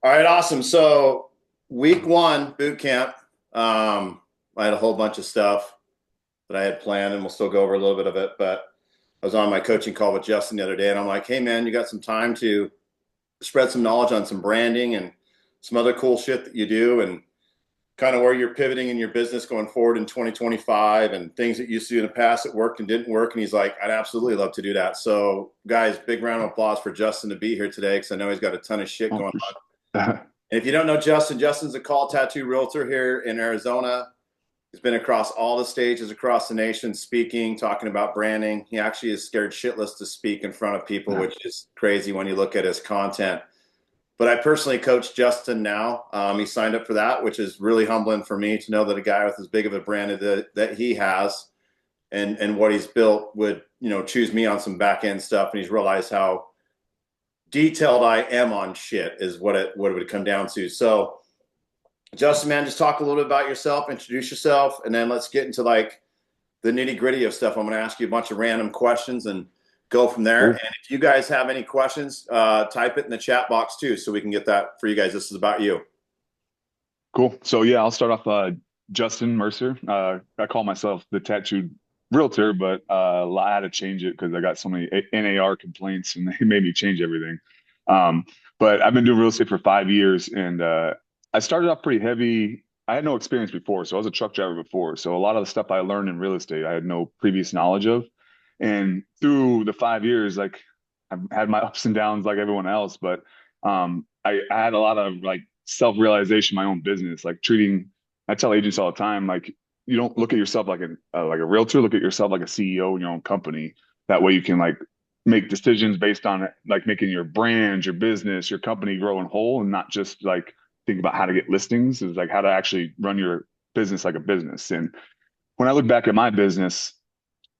All right, awesome. So week one boot camp, I had a whole bunch of stuff that I had planned, and we'll still go over a little bit of it. But I was on my coaching call with Justin the other day, and I'm like, "Hey, man, you got some time to spread some knowledge on some branding and some other cool shit that you do, and kind of where you're pivoting in your business going forward in 2025, and things that you used to do in the past that worked and didn't work." And he's like, "I'd absolutely love to do that." So, guys, big round of applause for Justin to be here today because I know he's got a ton of shit Oh, going for on. sure. And if you don't know Justin, Justin's a call tattoo realtor here in Arizona. He's been across all the stages across the nation speaking, talking about branding. He actually is scared shitless to speak in front of people, which is crazy when you look at his content. But I personally coach Justin now. He signed up for that, which is really humbling for me to know that a guy with as big of a brand that he has and what he's built would, choose me on some back end stuff. And he's realized how detailed I am on shit is what it would come down to. So Justin, man, just talk a little bit about yourself, introduce yourself, and then let's get into like the nitty gritty of stuff. I'm going to ask you a bunch of random questions and go from there. Cool. And if you guys have any questions, type it in the chat box too, so we can get that for you guys. This is about you. Cool. So yeah, I'll start off Justin Mercer. I call myself the tattooed realtor, but I had to change it because I got so many NAR complaints and they made me change everything. Um, but I've been doing real estate for 5 years and I started off pretty heavy. I had no experience before, so I was a truck driver before. So a lot of the stuff I learned in real estate, I had no previous knowledge of. And through the 5 years, like I've had my ups and downs like everyone else, but I had a lot of like self-realization, my own business, like treating, I tell agents all the time, like you don't look at yourself like a realtor, look at yourself like a CEO in your own company. That way you can like make decisions based on it, like making your brand, your business, your company grow and whole, and not just like think about how to get listings. Is like how to actually run your business like a business. And when I look back at my business,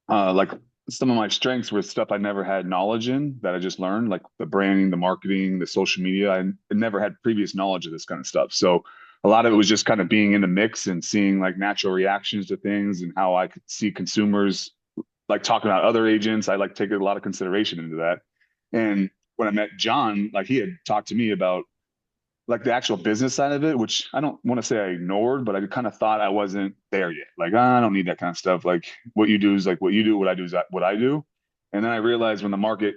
like some of my strengths were stuff I never had knowledge in that I just learned, like the branding, the marketing, the social media. I never had previous knowledge of this kind of stuff. So a lot of it was just kind of being in the mix and seeing like natural reactions to things and how I could see consumers like talking about other agents. I like take a lot of consideration into that. And when I met John, like he had talked to me about like the actual business side of it, which I don't want to say I ignored, but I kind of thought I wasn't there yet. Like, I don't need that kind of stuff. Like, what you do is like what you do, what I do is what I do. And then I realized when the market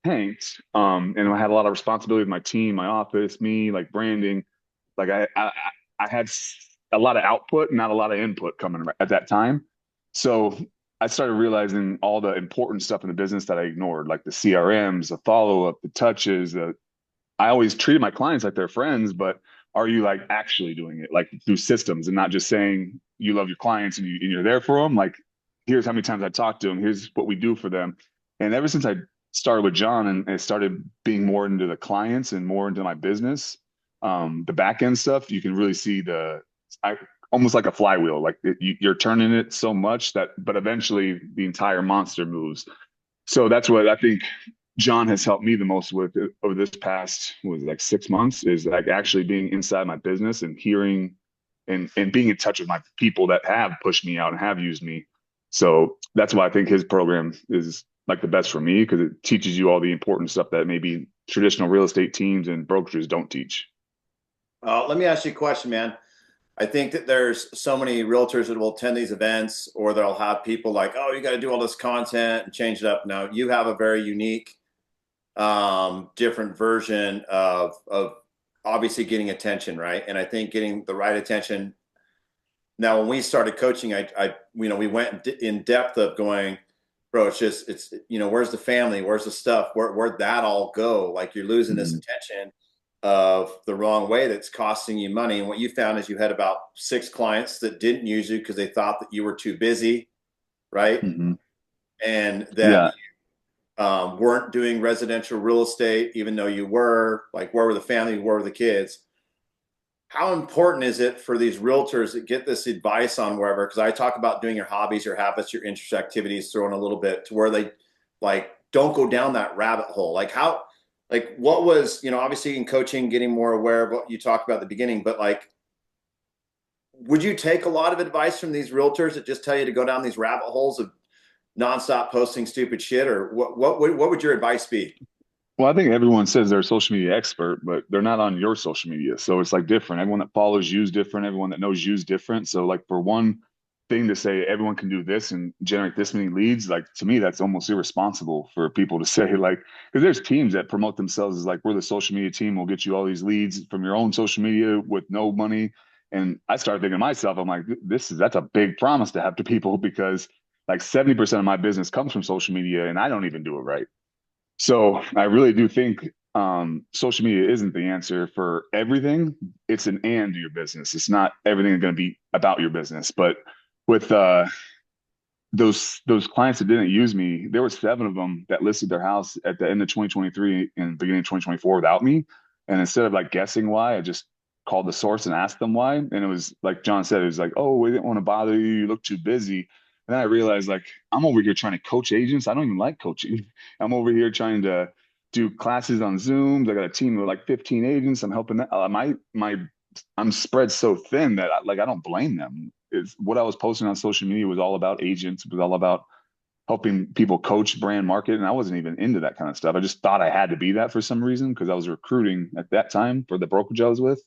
tanked, and I had a lot of responsibility with my team, my office, me, like branding, like I had a lot of output, not a lot of input coming at that time. So I started realizing all the important stuff in the business that I ignored, like the CRMs, the follow up, the touches, the I always treated my clients like they're friends, but are you like actually doing it like through systems and not just saying you love your clients and, you're there for them? Like, here's how many times I talk to them. Here's what we do for them. And ever since I started with John and I started being more into the clients and more into my business, the back end stuff, you can really see I almost like a flywheel. Like you're turning it so much that, but eventually the entire monster moves. So that's what I think John has helped me the most with over this past was like 6 months is like actually being inside my business and hearing and being in touch with my people that have pushed me out and have used me. So that's why I think his program is like the best for me because it teaches you all the important stuff that maybe traditional real estate teams and brokerages don't teach. Let me ask you a question, man. I think that there's so many realtors that will attend these events, or they'll have people like, "Oh, you got to do all this content and change it up." Now, you have a very unique, different version of obviously getting attention, right? And I think getting the right attention. Now, when we started coaching, we went in depth of going, bro. Where's the family? Where's the stuff? Where'd that all go? Like you're losing this Mhm. attention of the wrong way that's costing you money. And what you found is you had about 6 clients that didn't use you because they thought that you were too busy, right? Mhm. And that Yeah. weren't doing residential real estate, even though you were. Like, where were the family? Where were the kids? How important is it for these realtors that get this advice on wherever? Because I talk about doing your hobbies, your habits, your interest activities, throwing a little bit to where they like don't go down that rabbit hole. Like what was, obviously in coaching, getting more aware of what you talked about at the beginning, but like, would you take a lot of advice from these realtors that just tell you to go down these rabbit holes of nonstop posting stupid shit, or what would your advice be? Well, I think everyone says they're a social media expert, but they're not on your social media. So it's like different. Everyone that follows you is different. Everyone that knows you is different. So like for one thing to say everyone can do this and generate this many leads, like to me, that's almost irresponsible for people to say like, because there's teams that promote themselves as like, we're the social media team. We'll get you all these leads from your own social media with no money. And I started thinking to myself, I'm like, that's a big promise to have to people because like 70% of my business comes from social media and I don't even do it right. So I really do think social media isn't the answer for everything. It's an and to your business. It's not everything is going to be about your business. But with those clients that didn't use me, there were seven of them that listed their house at the end of 2023 and beginning of 2024 without me. And instead of like guessing why, I just called the source and asked them why. And it was like John said, it was like, oh, we didn't want to bother you. You look too busy. And then I realized like I'm over here trying to coach agents. I don't even like coaching. I'm over here trying to do classes on Zooms. I got a team of like 15 agents. I'm helping that. I'm spread so thin that I don't blame them. It's what I was posting on social media was all about agents. It was all about helping people coach, brand, market, and I wasn't even into that kind of stuff. I just thought I had to be that for some reason because I was recruiting at that time for the brokerage I was with.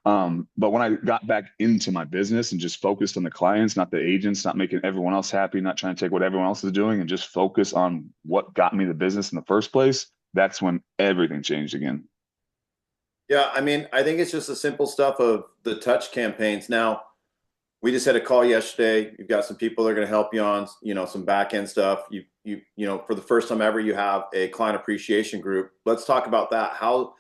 But when I got back into my business and just focused on the clients, not the agents, not making everyone else happy, not trying to take what everyone else is doing, and just focus on what got me the business in the first place, that's when everything changed again. Yeah, I mean, I think it's just the simple stuff of the touch campaigns. Now, we just had a call yesterday. You've got some people that are going to help you on, some back end stuff. For the first time ever, you have a client appreciation group. Let's talk about that. How,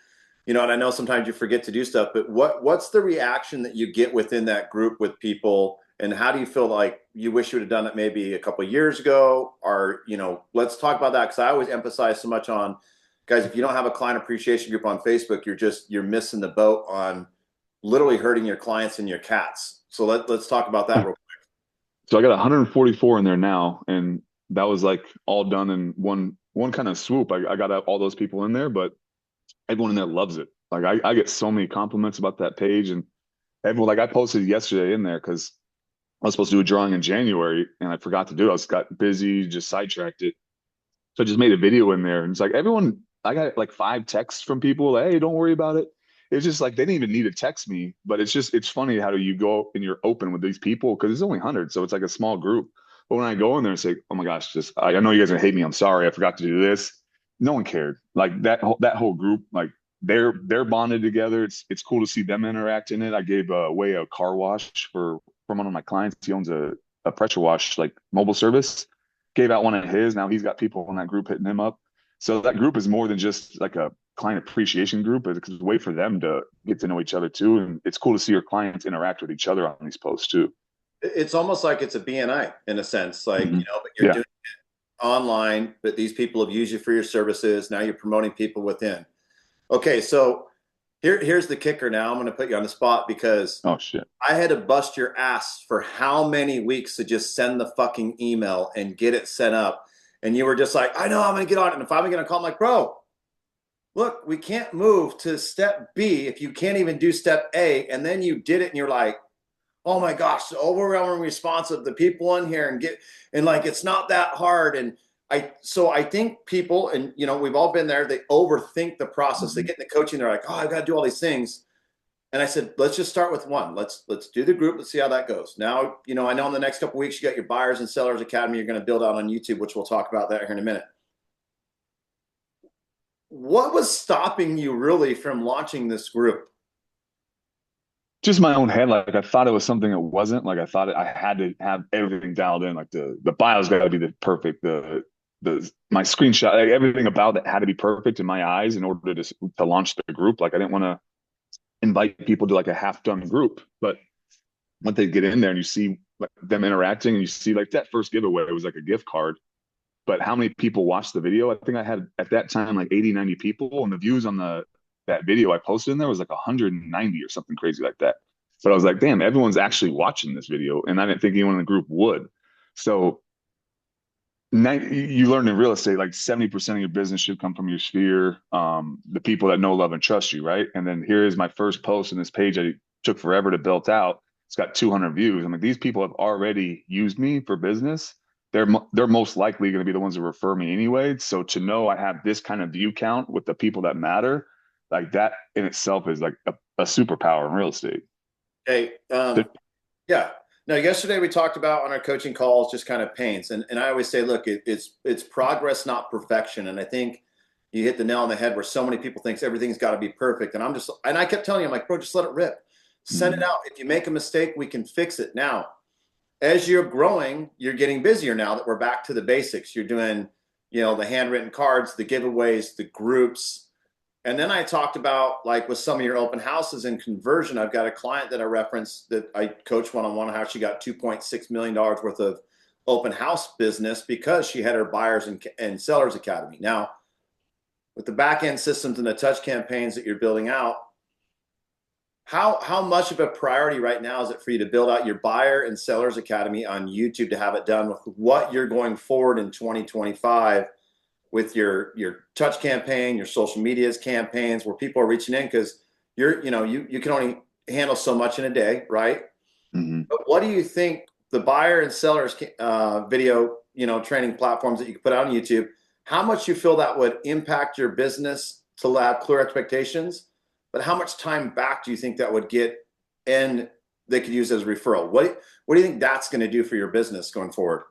and I know sometimes you forget to do stuff, but what's the reaction that you get within that group with people, and how do you feel like you wish you would have done it maybe a couple of years ago, or let's talk about that because I always emphasize so much on guys. If you don't have a client appreciation group on Facebook, you're missing the boat on literally hurting your clients and your cats. So let's talk about that real quick. So I got 144 in there now, and that was like all done in one kind of swoop. I got all those people in there, but everyone in there loves it. Like I get so many compliments about that page, and everyone like I posted yesterday in there because I was supposed to do a drawing in January, and I forgot to do it. I just got busy, just sidetracked it. So I just made a video in there, and it's like everyone. I got like five texts from people. Hey, don't worry about it. It's just like they didn't even need to text me, but it's funny how do you go and you're open with these people because it's only 100, so it's like a small group. But when I go in there and say, "Oh my gosh, just I know you guys are gonna hate me. I'm sorry, I forgot to do this." No one cared. Like that whole group, like they're bonded together. It's cool to see them interact in it. I gave away a car wash from one of my clients. He owns a pressure wash like mobile service. Gave out one of his. Now he's got people in that group hitting him up. So that group is more than just like a client appreciation group. It's a way for them to get to know each other too. And it's cool to see your clients interact with each other on these posts too. It's almost like it's a BNI in a sense, like, Hmm. but you're Yeah. doing it online, but these people have used you for your services. Now you're promoting people within. Okay, so here's the kicker. Now I'm going to put you on the spot because Oh shit. I had to bust your ass for how many weeks to just send the fucking email and get it set up. And you were just like, I know I'm going to get on it. And if I'm going to call, I'm like, bro, look, we can't move to step B if you can't even do step A. And then you did it and you're like, oh my gosh, the overwhelming response of the people in here and like it's not that hard. And I think people, and we've all been there, they overthink the process. They Mhm. get into coaching, they're like, oh, I've got to do all these things. And I said, let's just start with one. Let's do the group. Let's see how that goes. Now, I know in the next couple of weeks you got your Buyers and Sellers Academy you're going to build out on YouTube, which we'll talk about that here in a minute. What was stopping you really from launching this group? Just my own head. Like I thought it was something it wasn't. Like I thought I had to have everything dialed in. Like the bio's got to be the perfect. The my screenshot, like everything about it had to be perfect in my eyes in order to launch the group. Like I didn't want to invite people to like a half done group, but once they get in there and you see like them interacting and you see like that first giveaway, it was like a gift card. But how many people watched the video? I think I had at that time like 80, 90 people, and the views on the that video I posted in there was like 190 or something crazy like that. But I was like, damn, everyone's actually watching this video, and I didn't think anyone in the group would. So you learn in real estate like 70% of your business should come from your sphere, the people that know, love, and trust you, right? And then here is my first post in this page I took forever to build out. It's got 200 views. I'm like, these people have already used me for business. they're most likely going to be the ones that refer me anyway. So to know I have this kind of view count with the people that matter, like that in itself is like a superpower in real estate. Hey, yeah. Now, yesterday we talked about on our coaching calls just kind of pains, and I always say, look, it's progress, not perfection. And I think you hit the nail on the head where so many people thinks everything's got to be perfect. And I kept telling you, I'm like, bro, just let it rip, send it Mm, out. If you make a mistake, we can fix it. Now, as you're growing, you're getting busier now that we're back to the basics. You're doing, the handwritten cards, the giveaways, the groups. And then I talked about like with some of your open houses and conversion. I've got a client that I referenced that I coach one-on-one, how she got $2.6 million worth of open house business because she had her buyers and sellers academy. Now, with the back end systems and the touch campaigns that you're building out, how much of a priority right now is it for you to build out your buyer and sellers academy on YouTube to have it done with what you're going forward in 2025 with your touch campaign, your social medias campaigns where people are reaching in because you can only handle so much in a day, right? mhm. But what do you think the buyer and sellers video training platforms that you can put out on YouTube? How much you feel that would impact your business to have clear expectations? But how much time back do you think that would get, and they could use as a referral? What do you think that's going to do for your business going forward?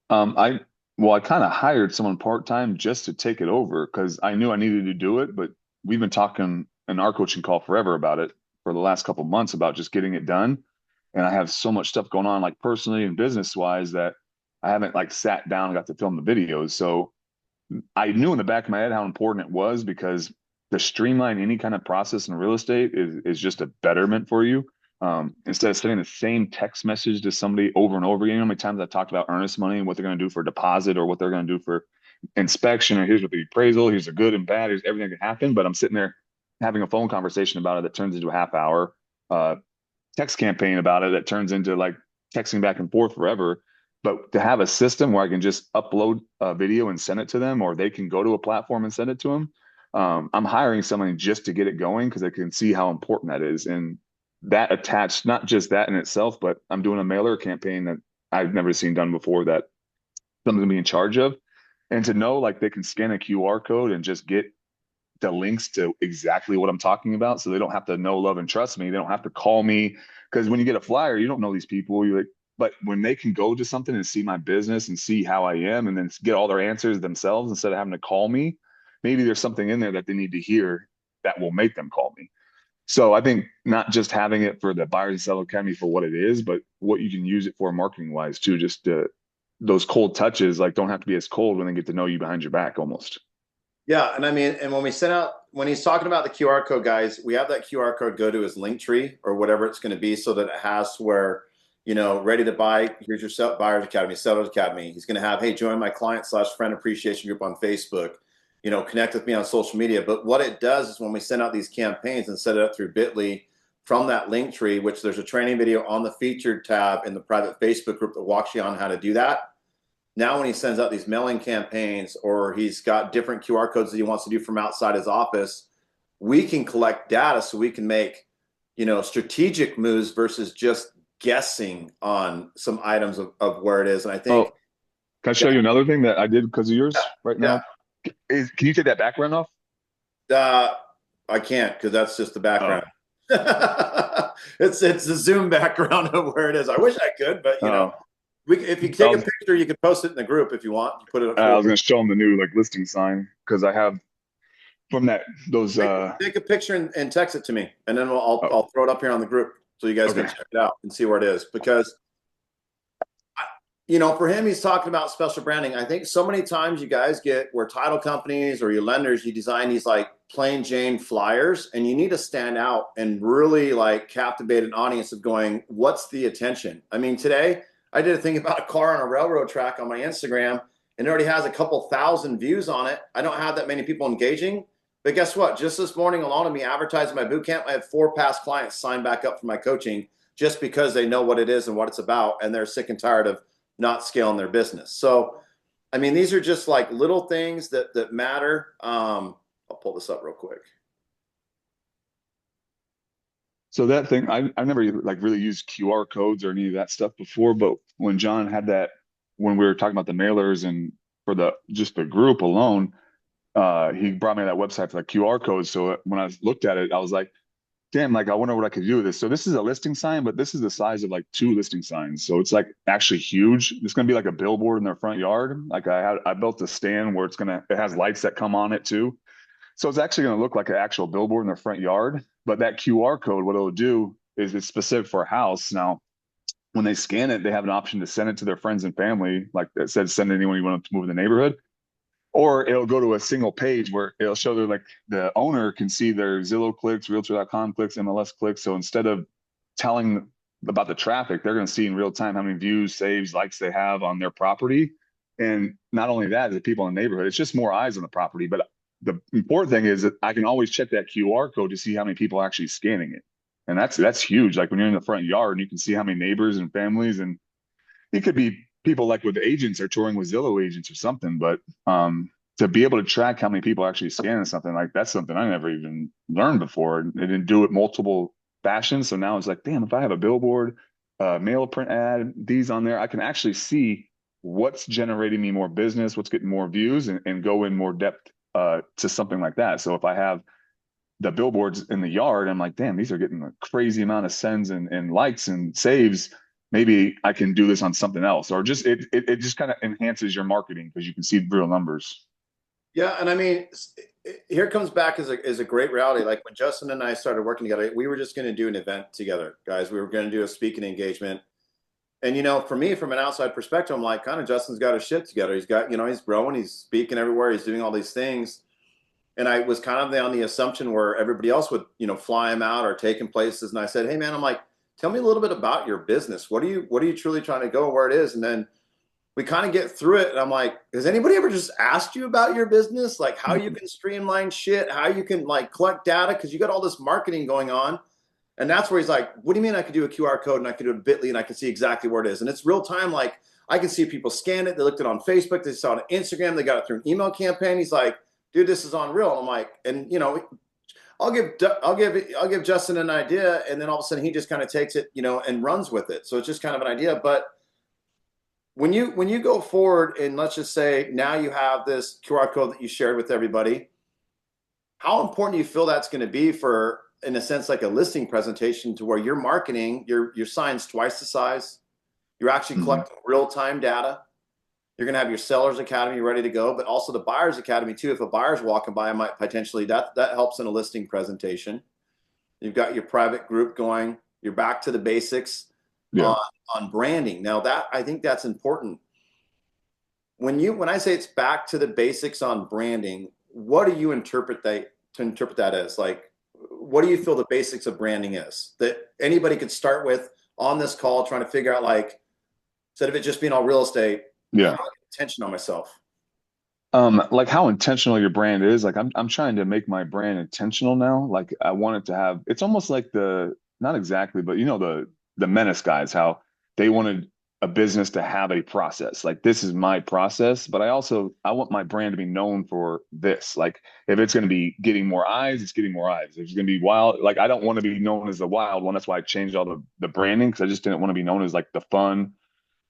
I well, I kind of hired someone part-time just to take it over because I knew I needed to do it, but we've been talking in our coaching call forever about it for the last couple of months about just getting it done. And I have so much stuff going on, like personally and business wise, that I haven't like sat down and got to film the videos. So I knew in the back of my head how important it was because to streamline any kind of process in real estate is just a betterment for you. Instead of sending the same text message to somebody over and over again, you know how many times I've talked about earnest money and what they're going to do for deposit or what they're going to do for inspection, or here's what the appraisal, here's the good and bad, here's everything that can happen. But I'm sitting there having a phone conversation about it that turns into a half hour, text campaign about it that turns into like texting back and forth forever. But to have a system where I can just upload a video and send it to them, or they can go to a platform and send it to them, I'm hiring someone just to get it going because I can see how important that is. And that attached, not just that in itself, but I'm doing a mailer campaign that I've never seen done before that someone's gonna be in charge of. And to know like they can scan a QR code and just get the links to exactly what I'm talking about. So they don't have to know, love, and trust me. They don't have to call me because when you get a flyer, you don't know these people. You like, but when they can go to something and see my business and see how I am and then get all their answers themselves instead of having to call me, maybe there's something in there that they need to hear that will make them call me. So I think not just having it for the buyers and seller academy for what it is, but what you can use it for marketing wise too. Just those cold touches, like don't have to be as cold when they get to know you behind your back almost. Yeah, and I mean, and when he's talking about the QR code, guys, we have that QR code go to his link tree or whatever it's going to be, so that it has where, ready to buy. Here's your buyer's academy, sellers academy. He's going to have, hey, join my client/friend appreciation group on Facebook. Connect with me on social media. But what it does is when we send out these campaigns and set it up through Bitly from that link tree, which there's a training video on the featured tab in the private Facebook group that walks you on how to do that. Now, when he sends out these mailing campaigns or he's got different QR codes that he wants to do from outside his office, we can collect data so we can make, strategic moves versus just guessing on some items of where it is. And I think, Oh, can I yeah, show you another thing that I did because of yours right yeah, now? Can you take that background off? uh, I can't because that's just the Oh, background. It's the Zoom background of where it is. I wish I could, but oh, if you I take a was picture, you could post it in the group if you want. You put it up I full. was gonna show them the new like listing sign because I have from that those Take a picture and text it to me, and then oh, I'll throw it up here on the group so you guys can okay. check it out and see where it is. Because for him, he's talking about special branding. I think so many times you guys get where title companies or your lenders, you design these like plain Jane flyers, and you need to stand out and really like captivate an audience of going, what's the attention? I mean, today I did a thing about a car on a railroad track on my Instagram, and it already has a couple thousand views on it. I don't have that many people engaging. But guess what? Just this morning, along with me advertising my boot camp, I had 4 past clients sign back up for my coaching just because they know what it is and what it's about, and they're sick and tired of not scaling their business. So, I mean, these are just like little things that matter. I'll pull this up real quick. So that thing I never like really used QR codes or any of that stuff before, but when John had that when we were talking about the mailers and for the just the group alone, he brought me to that website for the QR code. So when I looked at it, I was like, damn, like I wonder what I could do with this. So this is a listing sign, but this is the size of like two listing signs. So it's like actually huge. It's gonna be like a billboard in their front yard. Like I built a stand where it has lights that come on it too. So it's actually gonna look like an actual billboard in their front yard. But that QR code, what it'll do is it's specific for a house. Now, when they scan it, they have an option to send it to their friends and family, like it said, send anyone you want to move in the neighborhood. Or it'll go to a single page where it'll show their like the owner can see their Zillow clicks, Realtor.com clicks, MLS clicks. So instead of telling about the traffic, they're going to see in real time how many views, saves, likes they have on their property. And not only that, the people in the neighborhood, it's just more eyes on the property. But the important thing is that I can always check that QR code to see how many people are actually scanning it. And that's huge. Like when you're in the front yard and you can see how many neighbors and families, and it could be people like with agents or touring with Zillow agents or something, but to be able to track how many people actually scanning something, like that's something I never even learned before. And they didn't do it multiple fashions. So now it's like, damn, if I have a billboard, mail print ad, these on there, I can actually see what's generating me more business, what's getting more views, and go in more depth to something like that. So if I have the billboards in the yard, I'm like, damn, these are getting a crazy amount of sends and likes and saves. Maybe I can do this on something else, or just it just kind of enhances your marketing because you can see real numbers. Yeah, and I mean, here comes back as a great reality. Like when Justin and I started working together, we were just going to do an event together, guys. We were going to do a speaking engagement. And for me, from an outside perspective, I'm like, kind of Justin's got his shit together. He's got, he's growing, he's speaking everywhere, he's doing all these things. And I was kind of on the assumption where everybody else would, fly him out or take him places. And I said, hey man, I'm like, tell me a little bit about your business. What are you truly trying to go where it is? And then we kind of get through it. And I'm like, has anybody ever just asked you about your business? Like how you can streamline shit, how you can like collect data? Cause you got all this marketing going on. And that's where he's like, what do you mean I could do a QR code and I could do a bit.ly and I can see exactly where it is? And it's real time. Like I can see people scan it. They looked at it on Facebook. They saw it on Instagram. They got it through an email campaign. He's like, dude, this is unreal. And I'm like, and I'll give Justin an idea. And then all of a sudden he just kind of takes it, and runs with it. So it's just kind of an idea. But when you go forward and let's just say now you have this QR code that you shared with everybody, how important do you feel that's going to be for, in a sense, like a listing presentation to where you're marketing your signs twice the size, you're actually Mm-hmm. collecting real-time data, you're going to have your sellers academy ready to go, but also the buyers academy too. If a buyer's walking by, I might potentially, that helps in a listing presentation. You've got your private group going, you're back to the basics Yeah. on branding. Now that, I think that's important. When I say it's back to the basics on branding, what do you interpret that as? Like, what do you feel the basics of branding is that anybody could start with on this call trying to figure out, like, instead of it just being all real estate, how Yeah. do I get attention on myself? Like how intentional your brand is. Like I'm trying to make my brand intentional now. Like I want it to have, it's almost like not exactly, but the Menace guys, how they wanted a business to have a process. Like this is my process, but I want my brand to be known for this. Like if it's going to be getting more eyes, it's getting more eyes. If it's going to be wild, like I don't want to be known as the wild one. That's why I changed all the branding because I just didn't want to be known as like the fun,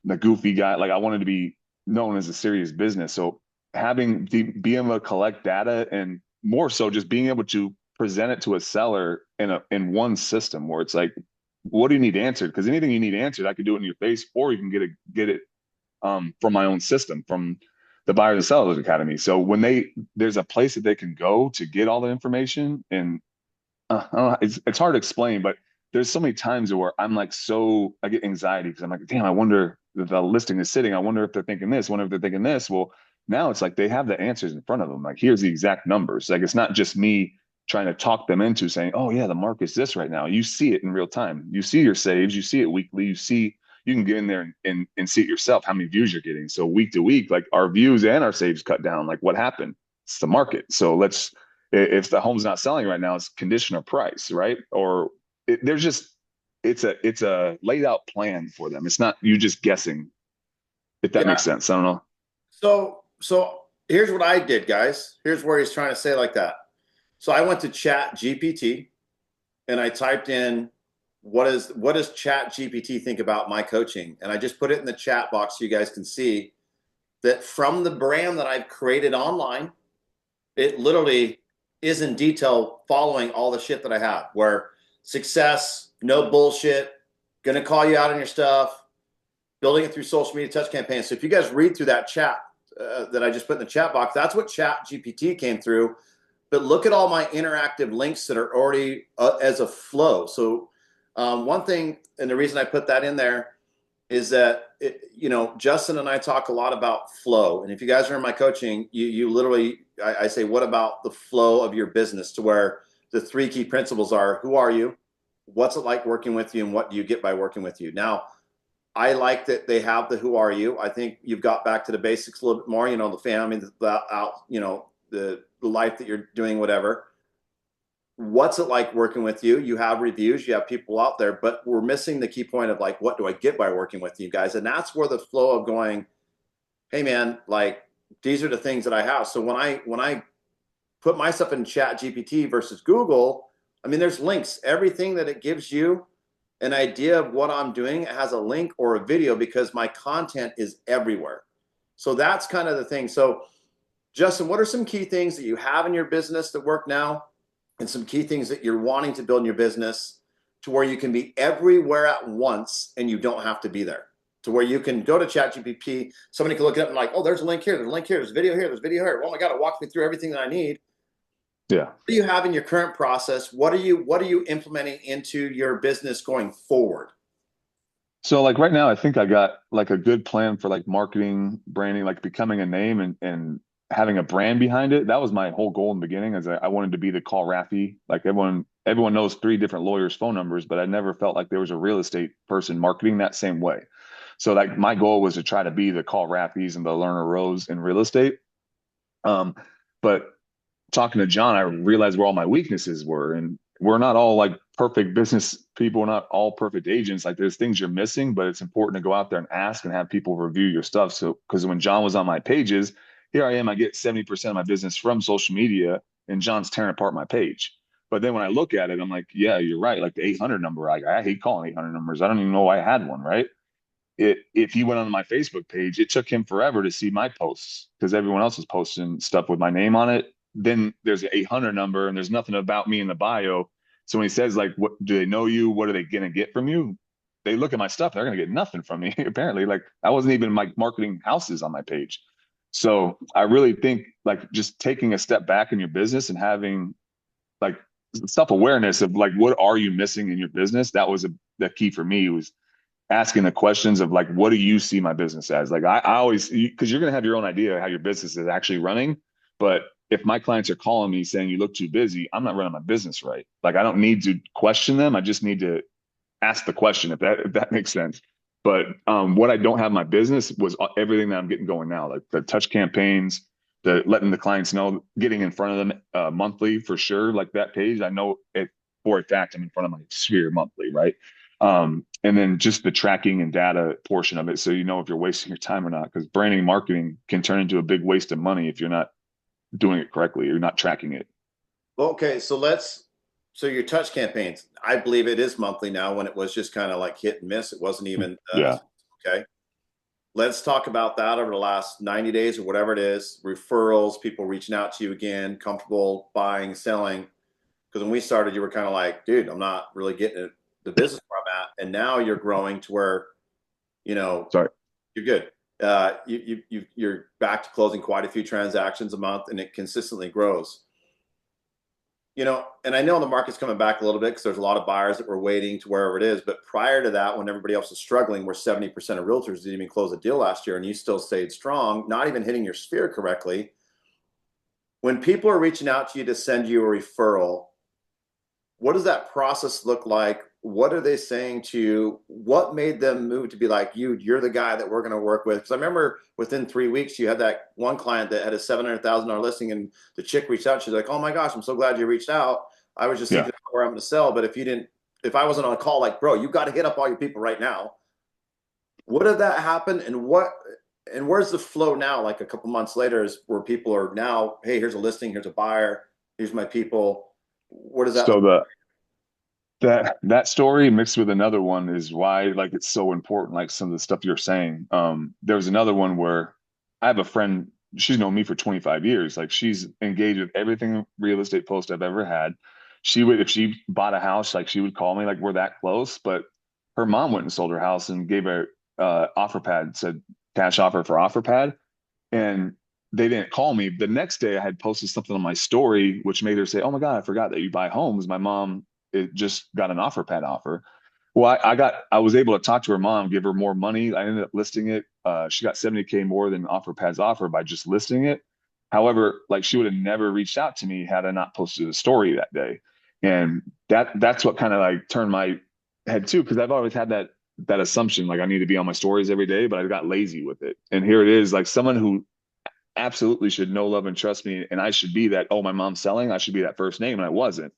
the goofy guy. Like I wanted to be known as a serious business. So being able to collect data and more so just being able to present it to a seller in one system where it's like, what do you need answered? Because anything you need answered, I could do it in your face, or you can get it from my own system, from the Buyers and Sellers Academy. So when there's a place that they can go to get all the information, and I don't know, it's hard to explain, but there's so many times where I get anxiety because I'm like, damn, I wonder if the listing is sitting. I wonder if they're thinking this. I wonder if they're thinking this. Well, now it's like they have the answers in front of them. Like here's the exact numbers. Like it's not just me trying to talk them into saying, oh yeah, the market's this right now. You see it in real time. You see your saves. You see it weekly. You can get in there and see it yourself how many views you're getting. So week to week, like our views and our saves cut down. Like what happened? It's the market. So if the home's not selling right now, it's condition or price, right? Or there's just it's a laid out plan for them. It's not you just guessing, if that Yeah. makes sense. I don't know. So here's what I did, guys. Here's where he's trying to say like that. So I went to Chat GPT and I typed in what does Chat GPT think about my coaching? And I just put it in the chat box so you guys can see that from the brand that I've created online, it literally is in detail following all the shit that I have, where success, no bullshit, gonna call you out on your stuff, building it through social media touch campaigns. So if you guys read through that chat that I just put in the chat box, that's what Chat GPT came through. But look at all my interactive links that are already as a flow. So one thing, and the reason I put that in there is that Justin and I talk a lot about flow. And if you guys are in my coaching, you literally, I say, what about the flow of your business, to where the three key principles are: who are you, what's it like working with you, and what do you get by working with you. Now, I like that they have the who are you. I think you've got back to the basics a little bit more, the family, the life that you're doing, whatever. What's it like working with you? You have reviews, you have people out there, but we're missing the key point of like, what do I get by working with you guys? And that's where the flow of going, hey man, like these are the things that I have. So when I put myself in Chat GPT versus Google, I mean, there's links. Everything that it gives you an idea of what I'm doing, it has a link or a video, because my content is everywhere. So that's kind of the thing. So Justin, what are some key things that you have in your business that work now, and some key things that you're wanting to build in your business to where you can be everywhere at once and you don't have to be there? To where you can go to ChatGPT, somebody can look it up and like, oh, there's a link here, there's a link here, there's a video here, there's a video here. Oh my God, it walked me through everything that I need. Yeah. What do you have in your current process? What are you implementing into your business going forward? So like right now, I think I got like a good plan for like marketing, branding, like becoming a name and having a brand behind it. That was my whole goal in the beginning, is I wanted to be the call Raffy. Like everyone knows three different lawyers' phone numbers, but I never felt like there was a real estate person marketing that same way. So like my goal was to try to be the call Raffys and the Lerner Rose in real estate. But talking to Jon, I realized where all my weaknesses were. And we're not all like perfect business people. We're not all perfect agents. Like there's things you're missing, but it's important to go out there and ask and have people review your stuff. So, because when Jon was on my pages, here I am, I get 70% of my business from social media, and Jon's tearing apart my page. But then when I look at it, I'm like, yeah, you're right. Like the 800 number, I hate calling 800 numbers. I don't even know why I had one, right? If he went on my Facebook page, it took him forever to see my posts because everyone else is posting stuff with my name on it. Then there's an 800 number and there's nothing about me in the bio. So when he says like, what do they know you? What are they going to get from you? They look at my stuff. They're going to get nothing from me. Apparently, like I wasn't even like marketing houses on my page. So I really think like just taking a step back in your business and having like self-awareness of like, what are you missing in your business? That was the key for me, was asking the questions of like, what do you see my business as? Like I always, because you're going to have your own idea of how your business is actually running. But if my clients are calling me saying you look too busy, I'm not running my business right. Like I don't need to question them. I just need to ask the question, if that makes sense. But what I don't have in my business was everything that I'm getting going now, like the touch campaigns, the letting the clients know, getting in front of them monthly for sure. Like that page, I know it for a fact I'm in front of my sphere monthly, right? And then just the tracking and data portion of it, so you know if you're wasting your time or not. Because branding and marketing can turn into a big waste of money if you're not doing it correctly, or you're not tracking it. Okay, so your touch campaigns, I believe it is monthly now, when it was just kind of like hit and miss. It wasn't even Yeah. okay. Let's talk about that over the last 90 days or whatever it is. Referrals, people reaching out to you again, comfortable buying, selling. Because when we started, you were kind of like, dude, I'm not really getting the business where I'm at. And now you're growing to where, you know, Sorry. you're good. You're back to closing quite a few transactions a month, and it consistently grows. And I know the market's coming back a little bit because there's a lot of buyers that were waiting to wherever it is. But prior to that, when everybody else was struggling, where 70% of realtors didn't even close a deal last year, and you still stayed strong, not even hitting your sphere correctly. When people are reaching out to you to send you a referral, what does that process look like? What are they saying to you? What made them move to be like, you're the guy that we're going to work with? Because I remember within 3 weeks, you had that one client that had a $700,000 listing, and the chick reached out. She's like, oh my gosh, I'm so glad you reached out. I was just Yeah. thinking about where I'm going to sell. But if I wasn't on a call, like, bro, you got to hit up all your people right now. What did that happen? And where's the flow now? Like a couple months later, is where people are now, hey, here's a listing, here's a buyer, here's my people. What does that So look like? That story mixed with another one is why like it's so important, like some of the stuff you're saying. There was another one where I have a friend, she's known me for 25 years. Like she's engaged with everything real estate post I've ever had. She would, if she bought a house, like she would call me, like we're that close. But her mom went and sold her house and gave her offer pad, said cash offer for offer pad. And they didn't call me. The next day, I had posted something on my story, which made her say, "Oh my God, I forgot that you buy homes." My mom it just got an offer pad offer. Well, I was able to talk to her mom, give her more money. I ended up listing it. She got 70K more than offer pad's offer by just listing it. However, like she would have never reached out to me had I not posted a story that day. And that's what kind of like turned my head too, because I've always had that assumption like I need to be on my stories every day, but I got lazy with it. And here it is, like someone who absolutely should know, love, and trust me. And I should be that, oh, my mom's selling. I should be that first name. And I wasn't.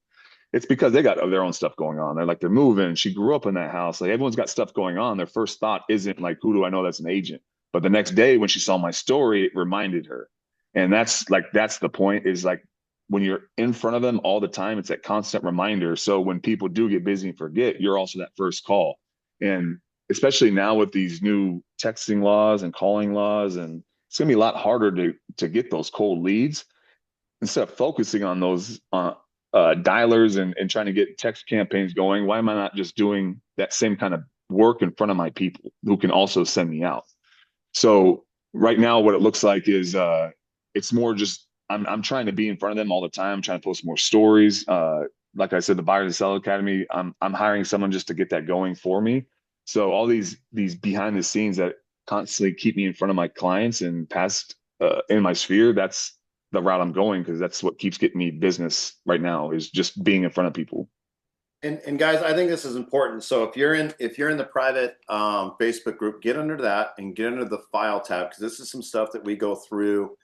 It's because they got their own stuff going on. They're moving. She grew up in that house. Like everyone's got stuff going on. Their first thought isn't like, who do I know that's an agent? But the next day when she saw my story, it reminded her. And that's the point is like when you're in front of them all the time, it's that constant reminder. So when people do get busy and forget, you're also that first call. And especially now with these new texting laws and calling laws, and it's going to be a lot harder to get those cold leads instead of focusing on those dialers and trying to get text campaigns going. Why am I not just doing that same kind of work in front of my people who can also send me out? So right now, what it looks like is it's more just I'm trying to be in front of them all the time. I'm trying to post more stories. Like I said, the Buyers and Seller Academy, I'm hiring someone just to get that going for me. So all these behind the scenes that constantly keep me in front of my clients and past in my sphere, that's the route I'm going because that's what keeps getting me business right now is just being in front of people. And guys, I think this is important. So if you're in the private Facebook group, get under that and get under the file tab because this is some stuff that we go through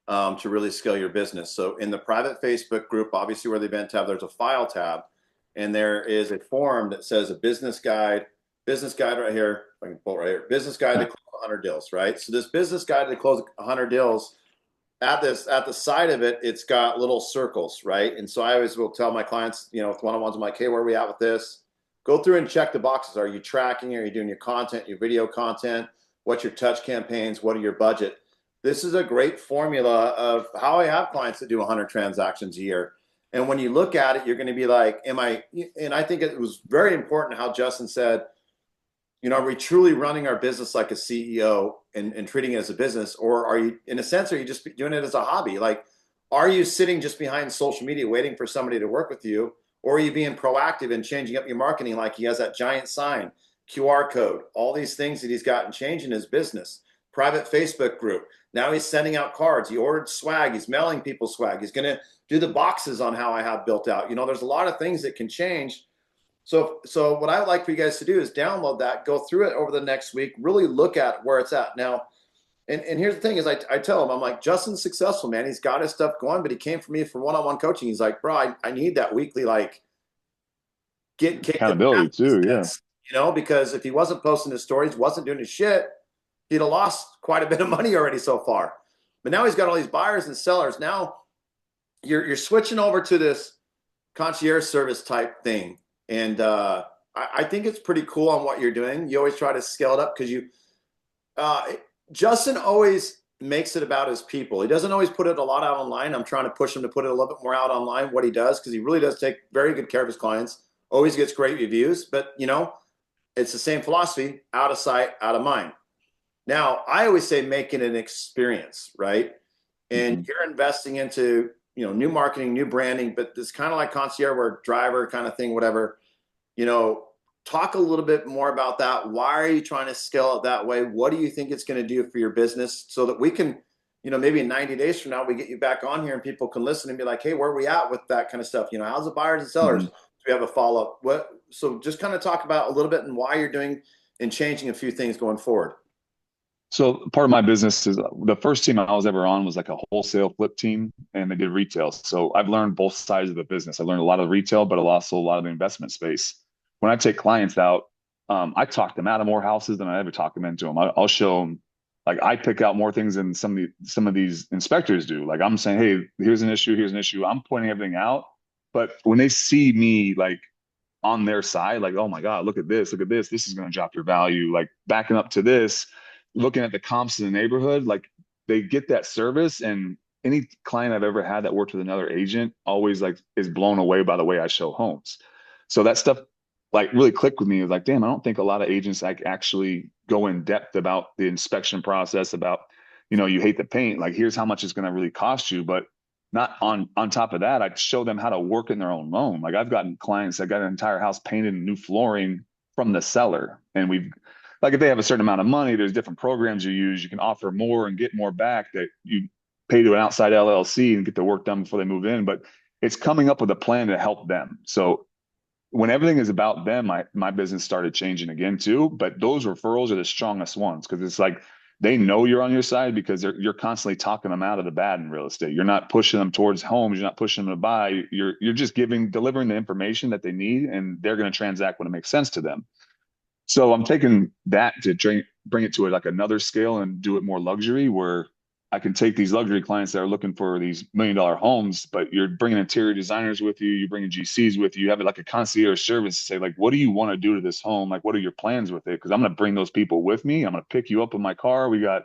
to really scale your business. So in the private Facebook group, obviously where the event tab, there's a file tab, and there is a form that says a business guide right here. If I can pull it right here, business guide to close 100 deals, right? So this business guide to close 100 deals at the side of it, it's got little circles, right? And so I always will tell my clients, with one-on-ones, I'm like, hey, where are we at with this? Go through and check the boxes. Are you tracking? Are you doing your content, your video content? What's your touch campaigns? What are your budget? This is a great formula of how I have clients that do 100 transactions a year. And when you look at it, you're going to be like, and I think it was very important how Justin said, are we truly running our business like a CEO and treating it as a business? Or are you, in a sense, are you just doing it as a hobby? Like, are you sitting just behind social media waiting for somebody to work with you? Or are you being proactive and changing up your marketing like he has that giant sign, QR code, all these things that he's gotten changing his business, private Facebook group. Now he's sending out cards. He ordered swag. He's mailing people swag. He's going to do the boxes on how I have built out. There's a lot of things that can change. So what I would like for you guys to do is download that, go through it over the next week, really look at where it's at now. And here's the thing is I tell him, I'm like, Justin's successful, man. He's got his stuff going, but he came for me for one-on-one coaching. He's like, bro, I need that weekly, like get kicked in the Accountability too. Yeah. ass, because if he wasn't posting his stories, wasn't doing his shit, he'd have lost quite a bit of money already so far. But now he's got all these buyers and sellers. Now you're switching over to this concierge service type thing. And I think it's pretty cool on what you're doing. You always try to scale it up because Justin always makes it about his people. He doesn't always put it a lot out online. I'm trying to push him to put it a little bit more out online, what he does, because he really does take very good care of his clients, always gets great reviews. But, it's the same philosophy, out of sight, out of mind. Now, I always say make it an experience, right? And you're investing into new marketing, new branding, but this kind of like concierge or driver kind of thing, whatever, talk a little bit more about that. Why are you trying to scale it that way? What do you think it's going to do for your business so that we can, maybe in 90 days from now, we get you back on here and people can listen and be like, hey, where are we at with that kind of stuff? How's the buyers and sellers? Do we have a follow-up? So just kind of talk about a little bit and why you're doing and changing a few things going forward. So part of my business is the first team I was ever on was like a wholesale flip team and they did retail. So I've learned both sides of the business. I learned a lot of retail, but also a lot of the investment space. When I take clients out, I talk them out of more houses than I ever talk them into them. I'll show them, like I pick out more things than some of these inspectors do. Like I'm saying, hey, here's an issue. I'm pointing everything out. But when they see me like on their side, like, oh my God, look at this, look at this. This is going to drop your value. Like backing up to this, looking at the comps in the neighborhood, like they get that service. And any client I've ever had that worked with another agent always like is blown away by the way I show homes. So that stuff like really clicked with me. It was like, damn, I don't think a lot of agents like actually go in depth about the inspection process, about, you hate the paint, like here's how much it's going to really cost you. But not on top of that, I'd show them how to work in their own loan. Like I've gotten clients that got an entire house painted and new flooring from the seller. And we've like if they have a certain amount of money, there's different programs you use. You can offer more and get more back that you pay to an outside LLC and get the work done before they move in. But it's coming up with a plan to help them. So when everything is about them, my business started changing again too. But those referrals are the strongest ones because it's like they know you're on your side because you're constantly talking them out of the bad in real estate. You're not pushing them towards homes. You're not pushing them to buy. You're just delivering the information that they need, and they're going to transact when it makes sense to them. So I'm taking that to bring it to like another scale and do it more luxury, where I can take these luxury clients that are looking for these $1 million homes, but you're bringing interior designers with you, you're bringing GCs with you. You have it like a concierge service to say, like, what do you want to do to this home? Like, what are your plans with it? Because I'm going to bring those people with me. I'm going to pick you up in my car. We got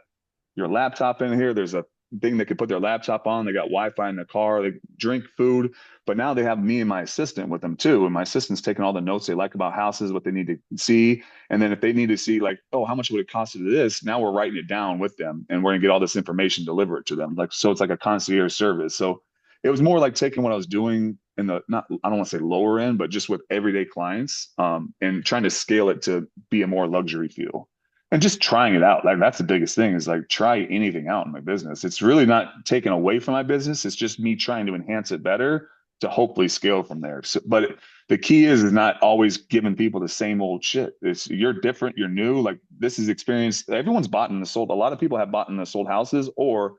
your laptop in here. There's a thing they could put their laptop on. They got Wi-Fi in the car. They drink food, but now they have me and my assistant with them too. And my assistant's taking all the notes they like about houses, what they need to see. And then if they need to see like, oh, how much would it cost to do this? Now we're writing it down with them and we're gonna get all this information delivered to them. Like, so it's like a concierge service. So it was more like taking what I was doing in the, not, I don't want to say lower end, but just with everyday clients, and trying to scale it to be a more luxury feel and just trying it out. Like that's the biggest thing is like try anything out in my business. It's really not taken away from my business. It's just me trying to enhance it better to hopefully scale from there. So, but the key is not always giving people the same old shit. It's you're different, you're new. Like this is experience. Everyone's bought and sold. A lot of people have bought and sold houses or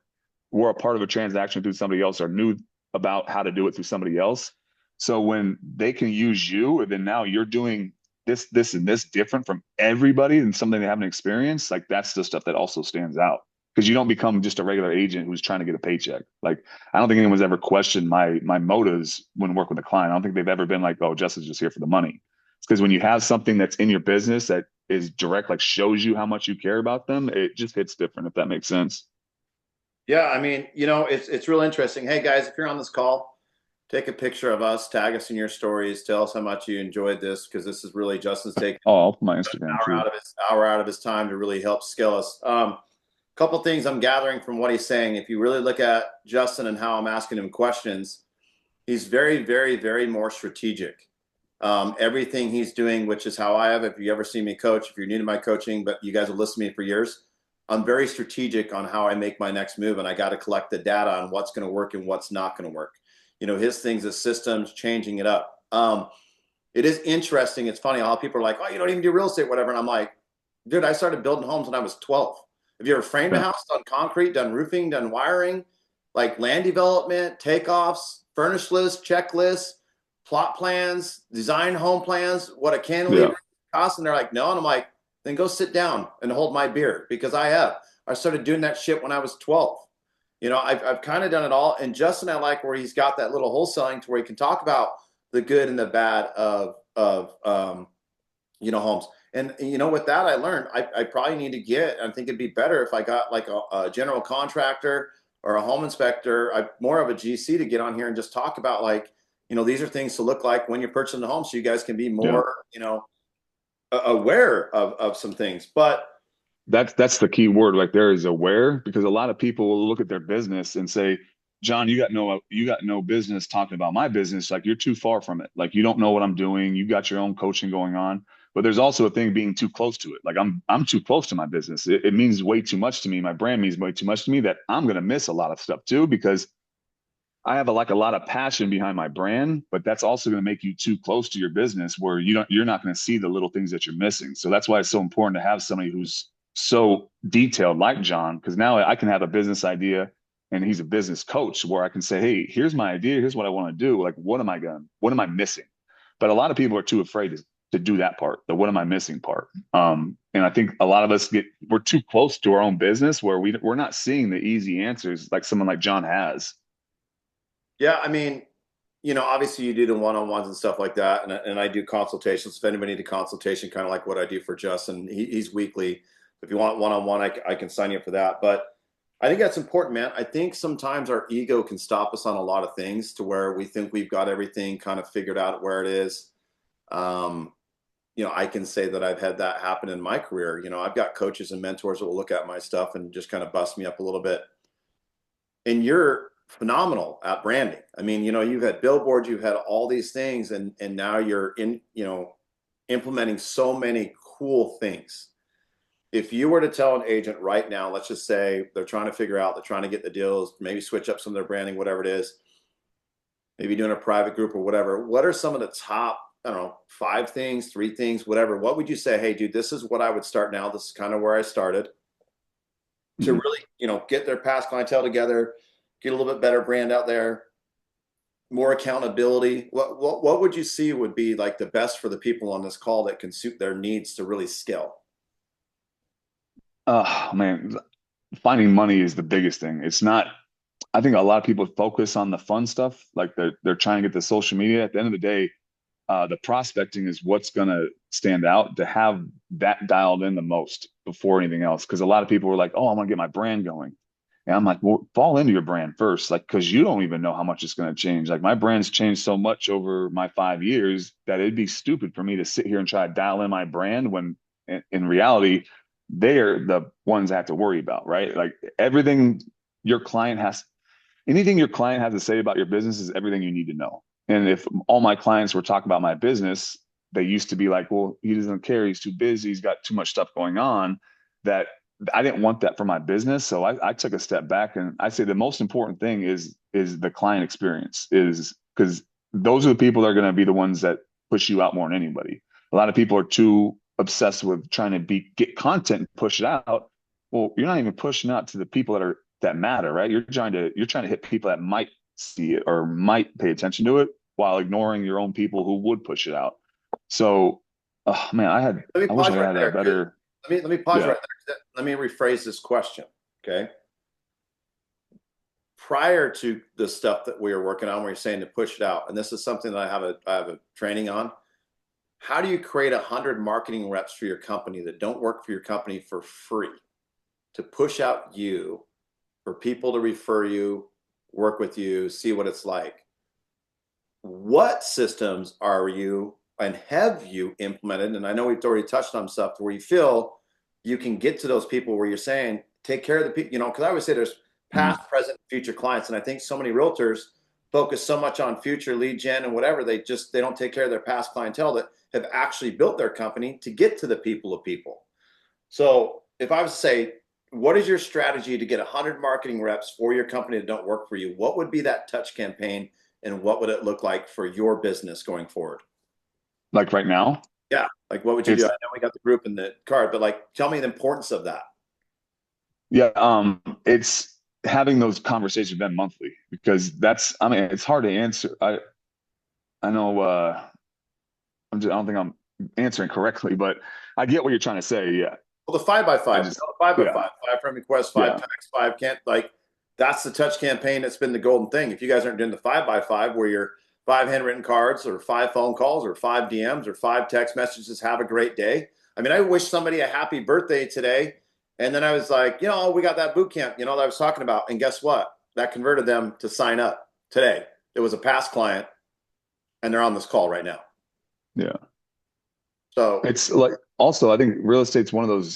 were a part of a transaction through somebody else or knew about how to do it through somebody else. So when they can use you, and then now you're doing this, and this different from everybody and something they haven't experienced, like that's the stuff that also stands out because you don't become just a regular agent who's trying to get a paycheck. Like I don't think anyone's ever questioned my motives when working with a client. I don't think they've ever been like, oh, Justin's just here for the money. It's because when you have something that's in your business that is direct, like shows you how much you care about them, it just hits different, if that makes sense. Yeah, I mean, it's real interesting. Hey guys, if you're on this call, take a picture of us, tag us in your stories, tell us how much you enjoyed this because this is really Justin's taking Oh, I'll put my an Instagram hour too. out of his time to really help scale us. Couple things I'm gathering from what he's saying. If you really look at Justin and how I'm asking him questions, he's very, very, very more strategic. Everything he's doing, which is how I have. If you ever see me coach, if you're new to my coaching, but you guys have listened to me for years, I'm very strategic on how I make my next move, and I got to collect the data on what's going to work and what's not going to work. His things is systems, changing it up. It is interesting. It's funny how people are like, "Oh, you don't even do real estate, whatever," and I'm like, "Dude, I started building homes when I was 12. Have you ever framed a Yeah. house, done concrete, done roofing, done wiring, like land development, takeoffs, furnish lists, checklists, plot plans, design home plans, what a Yeah. cantilever costs?" And they're like, "No." And I'm like, "Then go sit down and hold my beer because I have. I started doing that shit when I was 12. I've kind of done it all. And Justin, I like where he's got that little wholesaling to where he can talk about the good and the bad of homes. And with that, I learned I probably need to I think it'd be better if I got like a general contractor or a home inspector, more of a GC to get on here and just talk about like, these are things to look like when you're purchasing the home so you guys can be Yeah. more, aware of some things. But That's the key word right there is aware, because a lot of people will look at their business and say, John, you got no business talking about my business. Like you're too far from it. Like you don't know what I'm doing. You got your own coaching going on. But there's also a thing being too close to it. Like I'm too close to my business. It means way too much to me. My brand means way too much to me that I'm gonna miss a lot of stuff too because I have a lot of passion behind my brand, but that's also going to make you too close to your business where you're not going to see the little things that you're missing. So that's why it's so important to have somebody who's so detailed like John, because now I can have a business idea and he's a business coach where I can say, hey, here's my idea. Here's what I want to do. Like, what am I missing? But a lot of people are too afraid to do that part, the what am I missing part. And I think a lot of us we're too close to our own business where we're not seeing the easy answers like someone like John has. yeah, I mean, obviously you do the one-on-ones and stuff like that, and I do consultations. If anybody need a consultation, kind of like what I do for Justin, he's weekly. If you want one-on-one, I can sign you up for that. But I think that's important, man. I think sometimes our ego can stop us on a lot of things to where we think we've got everything kind of figured out where it is. Um, I can say that I've had that happen in my career. I've got coaches and mentors that will look at my stuff and just kind of bust me up a little bit. And you're phenomenal at branding. I mean, you've had billboards, you've had all these things, and now you're implementing so many cool things. If you were to tell an agent right now, let's just say they're trying to get the deals, maybe switch up some of their branding, whatever it is, maybe doing a private group or whatever, what are some of the top, I don't know, 5 things, 3 things, whatever? What would you say, hey, dude, this is what I would start now. This is kind of where I started to really, get their past clientele together, get a little bit better brand out there, more accountability. What would you see would be like the best for the people on this call that can suit their needs to really scale? Oh man, finding money is the biggest thing. It's not, I think a lot of people focus on the fun stuff, like they're trying to get the social media. At the end of the day, the prospecting is what's going to stand out, to have that dialed in the most before anything else. Because a lot of people were like, "Oh, I want to get my brand going," and I'm like, "Well, fall into your brand first, like because you don't even know how much it's going to change. Like my brand's changed so much over my 5 years that it'd be stupid for me to sit here and try to dial in my brand when in reality." They're the ones I have to worry about, right? Like everything your client has, anything your client has to say about your business is everything you need to know. And if all my clients were talking about my business, they used to be like, well, he doesn't care. He's too busy. He's got too much stuff going on. That I didn't want that for my business. So I took a step back, and I say the most important thing is the client experience, is because those are the people that are going to be the ones that push you out more than anybody. A lot of people are too obsessed with trying to get content and push it out. Well, you're not even pushing out to the people that matter, right? You're trying to hit people that might see it or might pay attention to it, while ignoring your own people who would push it out. So, oh man, Let me I wish pause I right had a there. better, Let me pause yeah. right there. Let me rephrase this question. Okay. Prior to the stuff that we are working on, where you're saying to push it out, and this is something that I have a training on. How do you create 100 marketing reps for your company that don't work for your company for free, to push out you, for people to refer you, work with you, see what it's like? What systems are you and have you implemented? And I know we've already touched on stuff where you feel you can get to those people where you're saying, take care of the people, because I always say there's Mhm. past, present, future clients. And I think so many realtors focus so much on future lead gen and whatever, they don't take care of their past clientele that have actually built their company to get to the people of people. So if I was to say, what is your strategy to get 100 marketing reps for your company that don't work for you? What would be that touch campaign, and what would it look like for your business going forward? Like right now, Yeah. Like, what would you do? I it's know we got the group in the card, but like, tell me the importance of that. yeah, it's having those conversations with them monthly, because I mean, it's hard to answer. I know, I don't think I'm answering correctly, but I get what you're trying to say. Yeah, Well, the 5x5, the five by yeah, five, 5 friend requests, 5 yeah. text, 5 can't, like, that's the touch campaign. That's been the golden thing. If you guys aren't doing the 5x5, where you're 5 handwritten cards or 5 phone calls or 5 DMs or 5 text messages, have a great day. I mean, I wish somebody a happy birthday today. And then I was like, we got that boot camp, that I was talking about. And guess what? That converted them to sign up today. It was a past client, and they're on this call right now. Yeah. So It's like, also, I think real estate's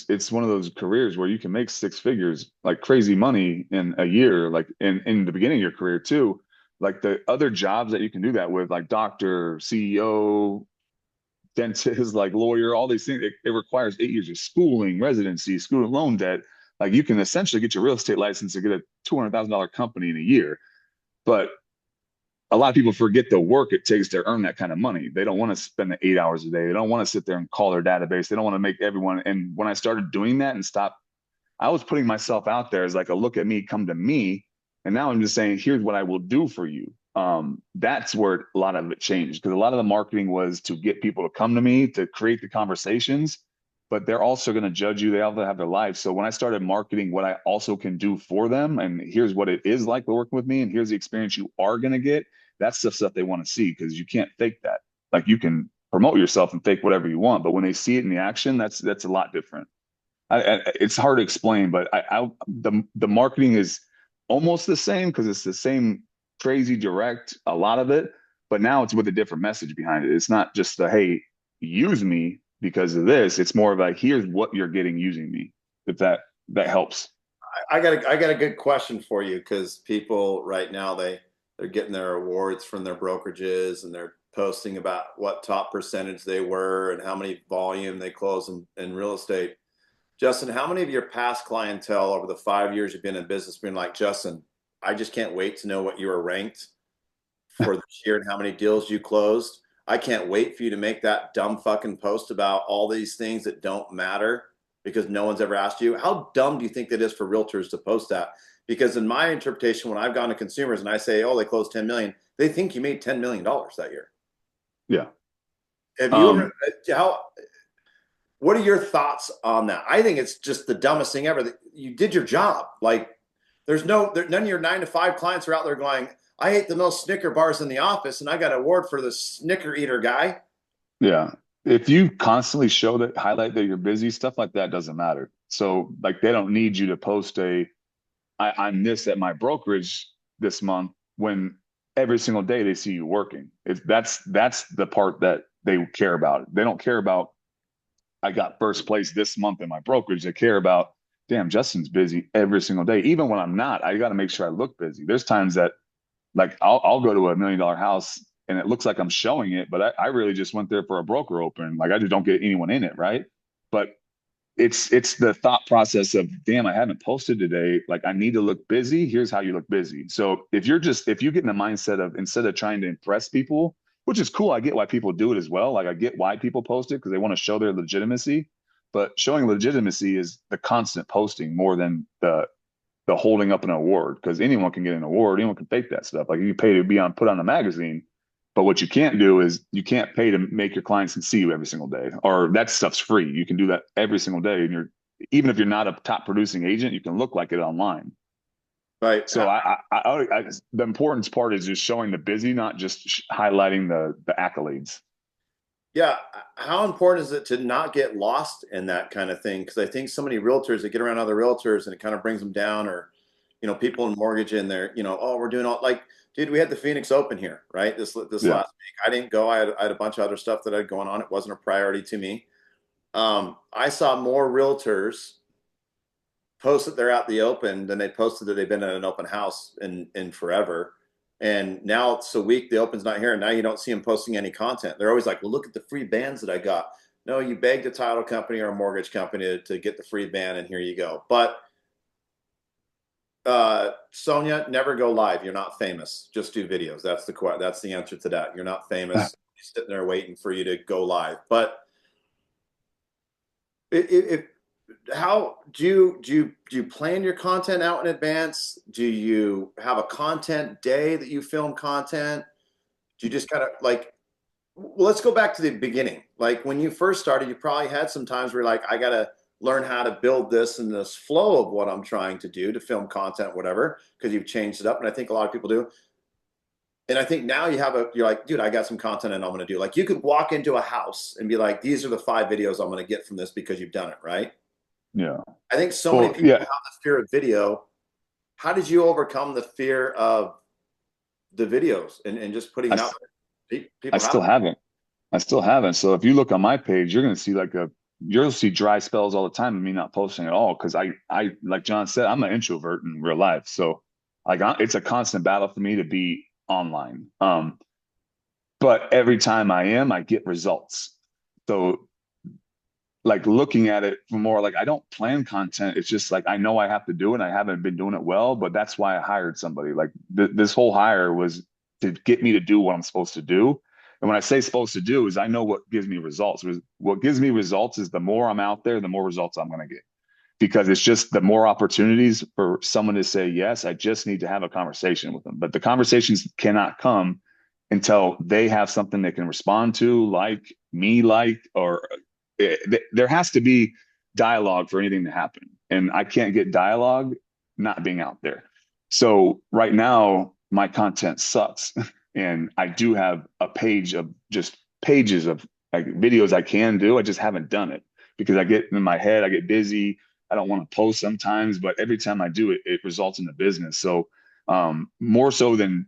it's one of those careers where you can make 6 figures, like crazy money in a year, like in the beginning of your career too. Like the other jobs that you can do that with, like doctor, CEO, dentist, like lawyer, all these things, it requires 8 years of schooling, residency, student loan debt. Like you can essentially get your real estate license and get a $200,000 company in a year. But a lot of people forget the work it takes to earn that kind of money. They don't want to spend the 8 hours a day. They don't want to sit there and call their database. They don't want to make everyone. And when I started doing that and stopped, I was putting myself out there as like a look at me, come to me. And now I'm just saying, here's what I will do for you. That's where a lot of it changed, because a lot of the marketing was to get people to come to me to create the conversations, but they're also going to judge you. They all have their lives. So when I started marketing what I also can do for them, and here's what it is like working with me, and here's the experience you are going to get, That's the stuff they want to see because you can't fake that. Like you can promote yourself and fake whatever you want, but when they see it in the action, that's a lot different. It's hard to explain, but the marketing is almost the same because it's the same crazy direct, a lot of it, but now it's with a different message behind it. It's not just the, hey, use me because of this. It's more of like, here's what you're getting using me. If that helps. I got a good question for you because people right now they're getting their awards from their brokerages and they're posting about what top percentage they were and how many volume they close in real estate. Justin, how many of your past clientele over the 5 years you've been in business been like, Justin, I just can't wait to know what you were ranked for this year and how many deals you closed? I can't wait for you to make that dumb fucking post about all these things that don't matter because no one's ever asked you. How dumb do you think that is for realtors to post that? Because in my interpretation, when I've gone to consumers and I say, oh, they closed 10 million, they think you made $10 million that year. Yeah. Have you ever, what are your thoughts on that? I think it's just the dumbest thing ever. You did your job. Like, none of your 9 to 5 clients are out there going, I ate the most Snicker bars in the office and I got an award for the Snicker eater guy. Yeah. If you constantly show that, highlight that you're busy, stuff like that doesn't matter. So like they don't need you to post I'm this at my brokerage this month when every single day they see you working. That's the part that they care about. They don't care about I got first place this month in my brokerage. They care about, damn, Justin's busy every single day. Even when I'm not, I got to make sure I look busy. There's times that like I'll go to $1 million house and it looks like I'm showing it, but I really just went there for a broker open. Like I just don't get anyone in it, right? But it's the thought process of, damn, I haven't posted today. Like I need to look busy. Here's how you look busy. So if you get in the mindset of instead of trying to impress people, which is cool, I get why people do it as well. Like I get why people post it because they want to show their legitimacy. But showing legitimacy is the constant posting more than the holding up an award because anyone can get an award, anyone can fake that stuff. Like you pay to be on put on a magazine, but what you can't do is you can't pay to make your clients and see you every single day, or that stuff's free. You can do that every single day, and even if you're not a top producing agent, you can look like it online. Right. So the importance part is just showing the busy, not just highlighting the accolades. Yeah. How important is it to not get lost in that kind of thing? Because I think so many realtors that get around other realtors and it kind of brings them down, or people in mortgage in there, oh, we're doing all like, dude, we had the Phoenix Open here, right? This Yeah. last week. I didn't go. I had a bunch of other stuff that I had going on. It wasn't a priority to me. I saw more realtors post that they're at the open than they posted that they've been at an open house in forever. And now it's a week, the open's not here, and now you don't see them posting any content. They're always like, well, look at the free bands that I got. No, you begged a title company or a mortgage company to get the free band, and here you go. But Sonia, never go live. You're not famous. Just do videos. That's the answer to that. You're not famous. He's sitting there waiting for you to go live. But if how do you plan your content out in advance? Do you have a content day that you film content? Do you just kind of like, well, let's go back to the beginning. Like when you first started, you probably had some times where you're like, I gotta learn how to build this and this flow of what I'm trying to do to film content, whatever, because you've changed it up. And I think a lot of people do. And I think now you're like, dude, I got some content and I'm going to do. Like you could walk into a house and be like, these are the 5 videos I'm going to get from this because you've done it, right? Yeah. I think so many Well, people yeah. have the fear of video. How did you overcome the fear of the videos and just putting I, it out there? I People have still haven't. I still haven't. So if you look on my page, you're going to see you'll see dry spells all the time of me not posting at all. Cause like John said, I'm an introvert in real life. So like, it's a constant battle for me to be online. But every time I get results. So like looking at it from more like, I don't plan content. It's just like, I know I have to do it. I haven't been doing it well, but that's why I hired somebody. Like this whole hire was to get me to do what I'm supposed to do. And when I say supposed to do is I know what gives me results. What gives me results is the more I'm out there, the more results I'm going to get because it's just the more opportunities for someone to say yes. I just need to have a conversation with them, but the conversations cannot come until they have something they can respond to, like me, or there has to be dialogue for anything to happen, and I can't get dialogue not being out there. So right now my content sucks And I do have a page of just pages of like videos I can do. I just haven't done it because I get in my head, I get busy. I don't want to post sometimes, but every time I do it, it results in the business. So more so than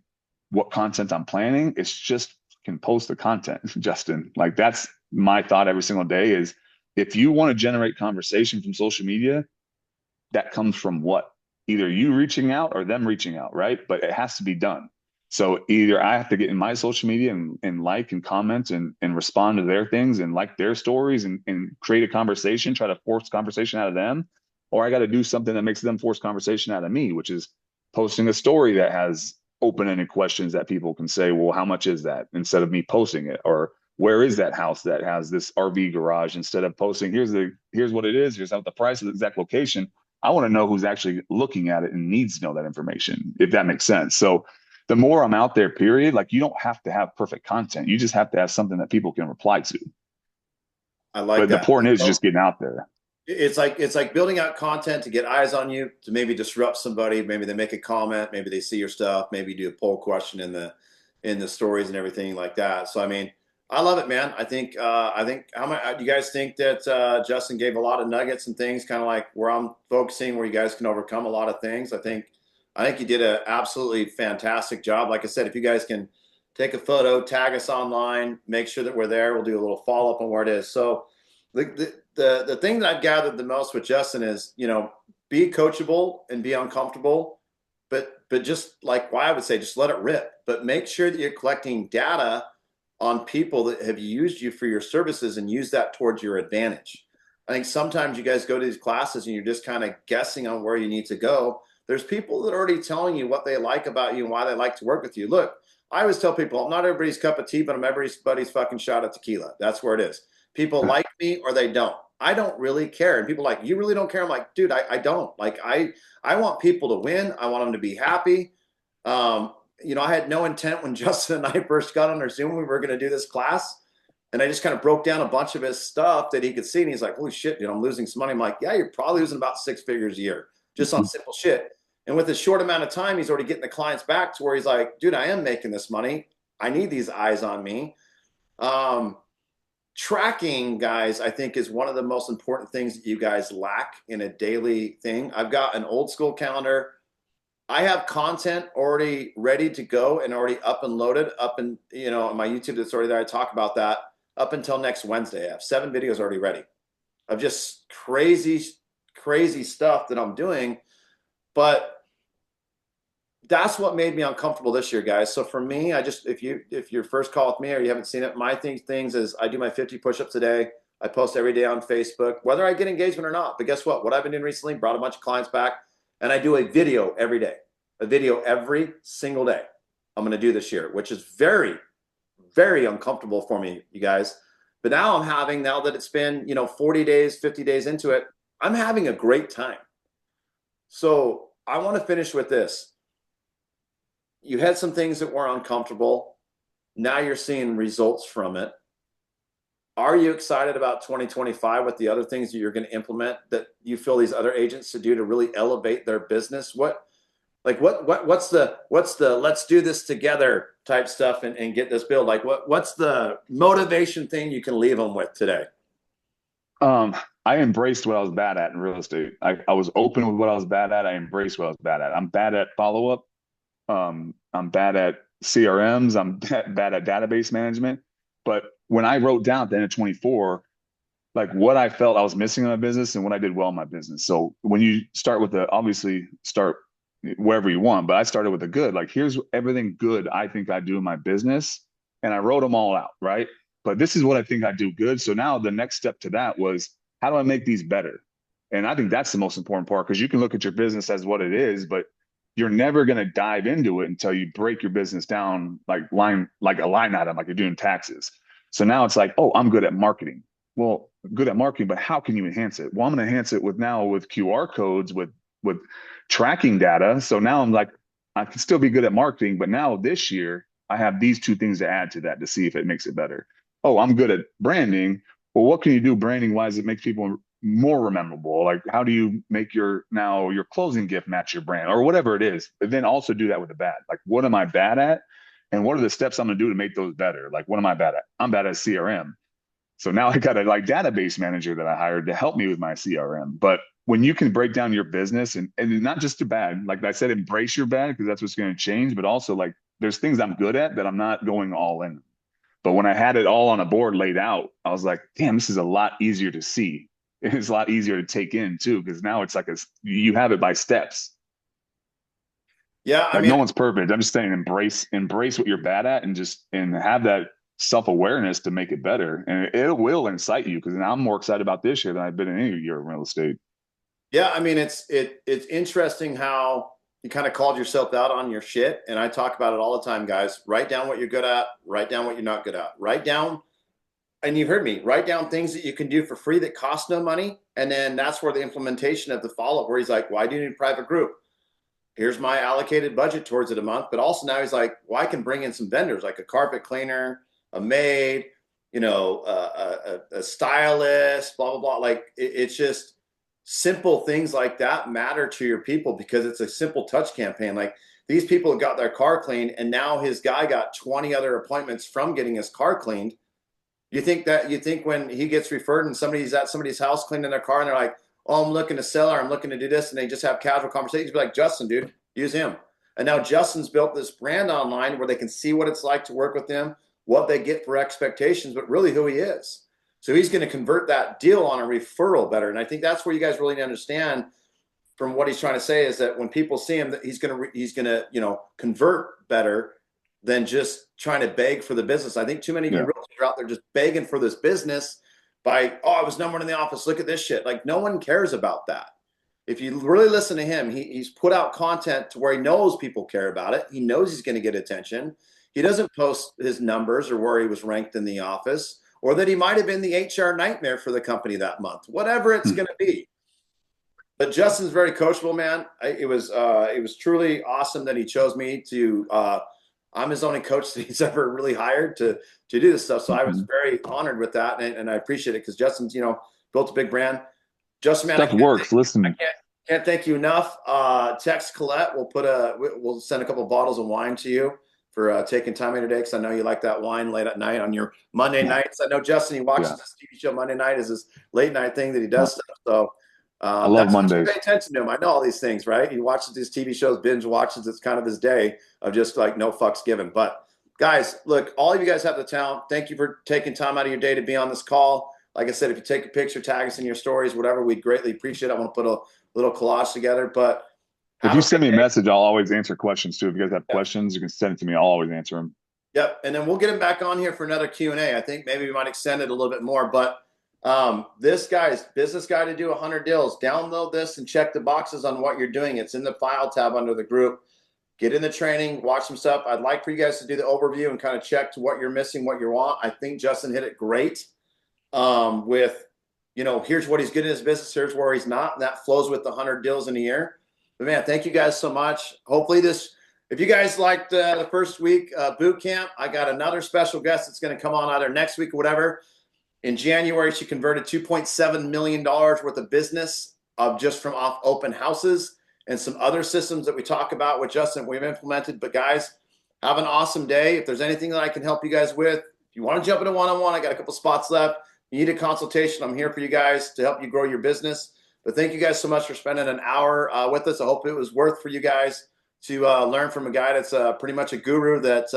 what content I'm planning, it's just can post the content, Justin. Like that's my thought every single day is if you want to generate conversation from social media, that comes from what? Either you reaching out or them reaching out, right? But it has to be done. So either I have to get in my social media and like and comment and respond to their things and like their stories and create a conversation, try to force conversation out of them, or I got to do something that makes them force conversation out of me, which is posting a story that has open-ended questions that people can say, well, how much is that? Instead of me posting it, or where is that house that has this RV garage? Instead of posting, here's what it is, here's what the price, the exact location. I want to know who's actually looking at it and needs to know that information, if that makes sense. So the more I'm out there, period, like you don't have to have perfect content. You just have to have something that people can reply to. I like But the that. point is So just getting out there. it's like building out content to get eyes on you, to maybe disrupt somebody. Maybe they make a comment, maybe they see your stuff, maybe do a poll question in the stories and everything like that. So I mean, I love it, man. I think how much do you guys think that Justin gave a lot of nuggets and things, kind of like where I'm focusing, where you guys can overcome a lot of things. I think you did an absolutely fantastic job. Like I said, if you guys can take a photo, tag us online, make sure that we're there. We'll do a little follow up on where it is. So the thing that I've gathered the most with Justin is, be coachable and be uncomfortable, but just like why I would say just let it rip. But make sure that you're collecting data on people that have used you for your services and use that towards your advantage. I think sometimes you guys go to these classes and you're just kind of guessing on where you need to go. There's people that are already telling you what they like about you and why they like to work with you. Look, I always tell people, I'm not everybody's cup of tea, but I'm everybody's fucking shot of tequila. That's where it is. People like me or they don't. I don't really care. And people are like, you really don't care? I'm like, dude, I don't. Like, I want people to win. I want them to be happy. I had no intent when Justin and I first got on our Zoom, we were going to do this class. And I just kind of broke down a bunch of his stuff that he could see. And he's like, holy shit, dude, I'm losing some money. I'm like, yeah, you're probably losing about 6 figures a year just on simple shit. And with a short amount of time, he's already getting the clients back to where he's like, dude, I am making this money. I need these eyes on me. Tracking, guys, I think is one of the most important things that you guys lack in a daily thing. I've got an old school calendar. I have content already ready to go and already up and loaded up and on my YouTube that's already there. I talk about that up until next Wednesday. I have 7 videos already ready of just crazy, crazy stuff that I'm doing. But that's what made me uncomfortable this year, guys. So for me, if your first call with me or you haven't seen it, my things is I do my 50 push-ups a day. I post every day on Facebook, whether I get engagement or not. But guess what? What I've been doing recently brought a bunch of clients back, and I do a video every day, a video every single day. I'm going to do this year, which is very, very uncomfortable for me, you guys. But now now that it's been 40 days, 50 days into it, I'm having a great time. So I want to finish with this. You had some things that were uncomfortable. Now you're seeing results from it. Are you excited about 2025 with the other things that you're going to implement that you feel these other agents to do to really elevate their business? What's the let's do this together type stuff and get this build? Like what's the motivation thing you can leave them with today? I embraced what I was bad at in real estate. I was open with what I was bad at. I embraced what I was bad at. I'm bad at follow-up. I'm bad at CRMs. I'm bad at database management. But when I wrote down at the end of 24, like what I felt I was missing in my business and what I did well in my business. So when you start with obviously start wherever you want, but I started with the good. Like here's everything good I think I do in my business, and I wrote them all out, right? But this is what I think I do good. So now the next step to that was how do I make these better? And I think that's the most important part because you can look at your business as what it is, but you're never going to dive into it until you break your business down like a line item, like you're doing taxes. So now it's like, oh, I'm good at marketing. Well, good at marketing, but how can you enhance it? Well, I'm going to enhance it with QR codes, with tracking data. So now I'm like, I can still be good at marketing, but now this year I have these two things to add to that to see if it makes it better. Oh, I'm good at branding. Well, what can you do branding wise that makes people more memorable? Like how do you make your closing gift match your brand or whatever it is? But then also do that with the bad. Like what am I bad at? And what are the steps I'm going to do to make those better? Like, what am I bad at? I'm bad at CRM. So now I got a like database manager that I hired to help me with my CRM. But when you can break down your business and not just to bad, like I said, embrace your bad because that's what's going to change, but also like there's things I'm good at that I'm not going all in. But when I had it all on a board laid out, I was like, damn, this is a lot easier to see. It's a lot easier to take in too, because now it's like you have it by steps. Yeah, I Like mean, no one's perfect. I'm just saying embrace what you're bad at and have that self-awareness to make it better. And it will incite you because now I'm more excited about this year than I've been in any year in real estate. yeah, I mean, it's interesting how you kind of called yourself out on your shit. And I talk about it all the time, guys. Write down what you're good at, write down what you're not good at. Write down, and you've heard me, write down things that you can do for free that cost no money. And then that's where the implementation of the follow-up, where he's like, why do you need a private group? Here's my allocated budget towards it a month. But also now he's like, well, I can bring in some vendors like a carpet cleaner, a maid, a stylist, blah, blah, blah. Like it's just simple things like that matter to your people because it's a simple touch campaign. Like these people got their car cleaned and now his guy got 20 other appointments from getting his car cleaned. You think when he gets referred and somebody's at somebody's house cleaning their car and they're like, oh, I'm looking to sell or I'm looking to do this, and they just have casual conversations, be like, Justin, dude, use him. And now Justin's built this brand online where they can see what it's like to work with him, what they get for expectations, but really who he is. So he's going to convert that deal on a referral better. And I think that's where you guys really need to understand from what he's trying to say is that when people see him, that he's going to convert better than just trying to beg for the business. I think too many of you realtors are out there just begging for this business by, oh, I was number one in the office. Look at this shit. Like no one cares about that. If you really listen to him, he's put out content to where he knows people care about it. He knows he's going to get attention. He doesn't post his numbers or where he was ranked in the office or that he might have been the HR nightmare for the company that month, whatever it's going to be. But Justin's very coachable, man. It was truly awesome that he chose me to I'm his only coach that he's ever really hired to do this stuff. So I was very honored with that, and I appreciate it because Justin's built a big brand. Justin, man, Stuff works. Listen, I can't thank you enough. Text Colette. We'll send a couple of bottles of wine to you for taking time in today because I know you like that wine late at night on your Monday nights. I know Justin, he watches this TV show Monday night is his late night thing that he does stuff. So I love Mondays. Pay attention to him. I know all these things, right? He watches these TV shows, binge watches. It's kind of his day of just like no fucks given. But guys, look, all of you guys have the talent. Thank you for taking time out of your day to be on this call. Like I said, if you take a picture, tag us in your stories, whatever, we'd greatly appreciate it. I want to put a little collage together. But if you send me a message, I'll always answer questions too. If you guys have questions, you can send it to me. I'll always answer them. Yep. And then we'll get him back on here for another Q&A. I think maybe we might extend it a little bit more. But this guy's business guy to do 100 deals. Download this and check the boxes on what you're doing. It's in the file tab under the group. Get in the training, watch some stuff. I'd like for you guys to do the overview and kind of check to what you're missing, what you want. I think Justin hit it great with, here's what he's good in his business, here's where he's not, and that flows with the 100 deals in a year. But man, thank you guys so much. Hopefully if you guys liked the first week boot camp, I got another special guest that's going to come on either next week or whatever. In January, she converted $2.7 million worth of business just from off open houses and some other systems that we talk about with Justin we've implemented. But guys, have an awesome day. If there's anything that I can help you guys with, if you want to jump into one-on-one, I got a couple spots left. You need a consultation, I'm here for you guys to help you grow your business. But thank you guys so much for spending an hour with us. I hope it was worth for you guys to learn from a guy that's pretty much a guru that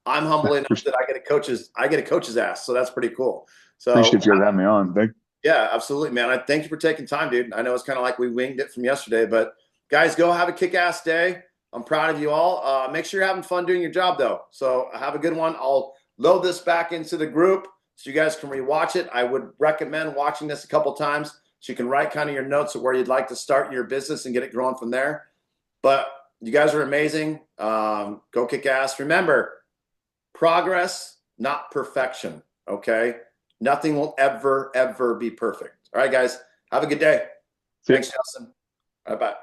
I'm humble enough that I get a coach's ass. So that's pretty cool. So appreciate you guys having me on. Yeah, absolutely, man. I thank you for taking time, dude. I know it's kind of like we winged it from yesterday, but guys, go have a kick-ass day. I'm proud of you all. Make sure you're having fun doing your job, though. So have a good one. I'll load this back into the group so you guys can rewatch it. I would recommend watching this a couple times so you can write kind of your notes of where you'd like to start your business and get it growing from there. But you guys are amazing. Go kick ass. Remember, progress, not perfection, okay? Nothing will ever, ever be perfect. All right, guys. Have a good day. Thanks, Justin. All right, bye.